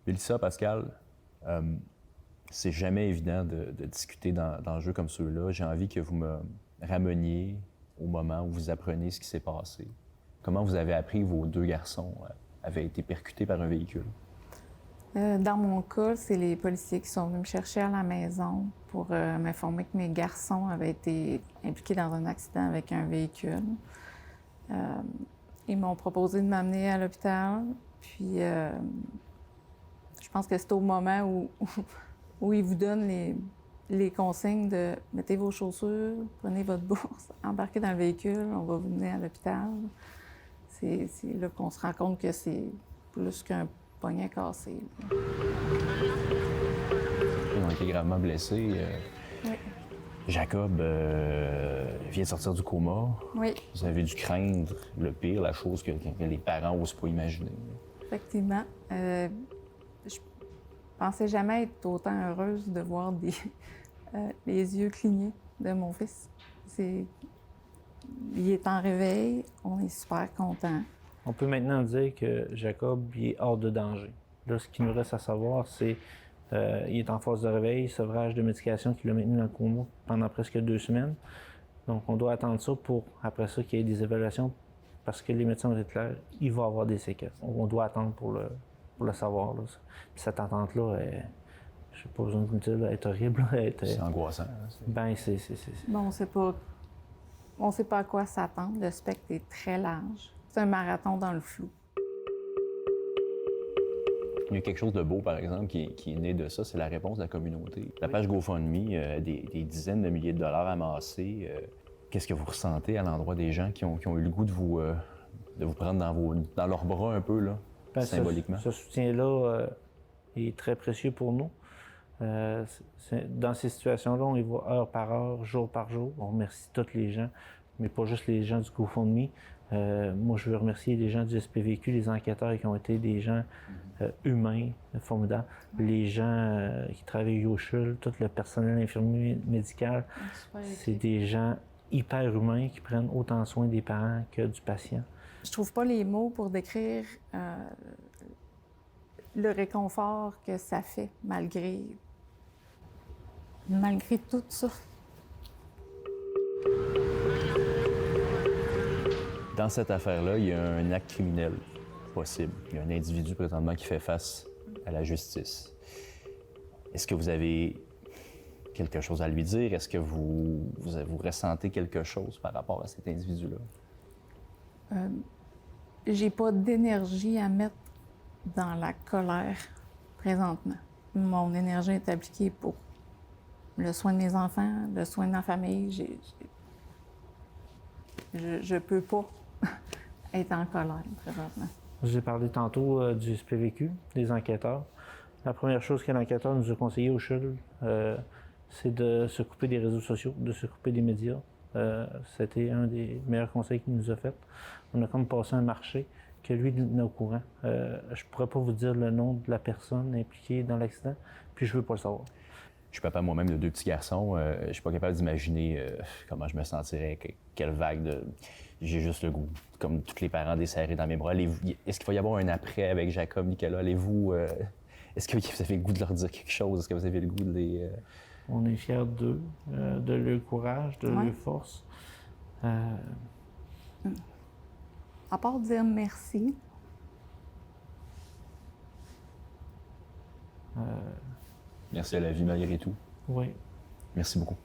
Mélissa, Pascal, c'est jamais évident de discuter dans un jeu comme ceux-là. J'ai envie que vous me rameniez au moment où vous apprenez ce qui s'est passé. Comment vous avez appris que vos deux garçons avaient été percutés par un véhicule? Dans mon cas, c'est les policiers qui sont venus me chercher à la maison pour m'informer que mes garçons avaient été impliqués dans un accident avec un véhicule. Ils m'ont proposé de m'amener à l'hôpital, puis je pense que c'est au moment où ils vous donnent les consignes de mettez vos chaussures, prenez votre bourse, embarquez dans le véhicule, on va vous mener à l'hôpital. C'est là qu'on se rend compte que c'est plus qu'un poignet cassé. Ils ont été gravement blessés. Oui. Jacob vient de sortir du coma. Oui. Vous avez dû craindre le pire, la chose que les parents n'osent pas imaginer. Effectivement. Je pensais jamais être autant heureuse de voir les yeux clignés de mon fils. Il est en réveil, on est super contents. On peut maintenant dire que Jacob il est hors de danger. Là, ce qui nous reste à savoir, c'est il est en phase de réveil, sevrage de médication qui l'a maintenu dans le coma pendant presque 2 semaines. Donc, on doit attendre ça pour, après ça, qu'il y ait des évaluations parce que les médecins ont été clairs, il va avoir des séquelles. On doit attendre pour le savoir. Là. Puis cette attente-là, je n'ai pas besoin de vous le dire, elle est horrible. C'est angoissant. Ben, c'est... Bon, on sait pas à quoi s'attendre. Le spectre est très large. C'est un marathon dans le flou. Il y a quelque chose de beau, par exemple, qui est né de ça, c'est la réponse de la communauté. La page GoFundMe, des dizaines de milliers de dollars amassés. Qu'est-ce que vous ressentez à l'endroit des gens qui ont eu le goût de vous prendre dans leurs bras un peu, là, symboliquement? Ce soutien-là est très précieux pour nous. Dans ces situations-là, on y va heure par heure, jour par jour. On remercie tous les gens, mais pas juste les gens du GoFundMe. Moi, je veux remercier les gens du SPVQ, les enquêteurs qui ont été des gens humains, formidables. Les gens qui travaillent au CHUL, tout le personnel infirmier médical, c'est des gens hyper humains qui prennent autant soin des parents que du patient. Je trouve pas les mots pour décrire le réconfort que ça fait malgré tout ça. Dans cette affaire-là, il y a un acte criminel possible. Il y a un individu présentement qui fait face à la justice. Est-ce que vous avez quelque chose à lui dire? Est-ce que vous ressentez quelque chose par rapport à cet individu-là? J'ai pas d'énergie à mettre dans la colère présentement. Mon énergie est appliquée pour le soin de mes enfants, le soin de ma famille. Je peux pas être en colère présentement. J'ai parlé tantôt du SPVQ, des enquêteurs. La première chose que l'enquêteur nous a conseillé au CHUL, c'est de se couper des réseaux sociaux, de se couper des médias. C'était un des meilleurs conseils qu'il nous a fait. On a comme passé un marché que lui est au courant. Je pourrais pas vous dire le nom de la personne impliquée dans l'accident, puis je veux pas le savoir. Je suis papa moi-même de 2 petits garçons. Je suis pas capable d'imaginer comment je me sentirais, quelle vague de... J'ai juste le goût, comme tous les parents, des serrer dans mes bras. Est-ce qu'il va y avoir un après avec Jacob, Nicolas? Allez-vous... Est-ce que vous avez le goût de leur dire quelque chose? Est-ce que vous avez le goût de les... On est fiers d'eux, de leur courage, de leur force. À part dire merci. Merci à la vie malgré tout. Oui. Merci beaucoup.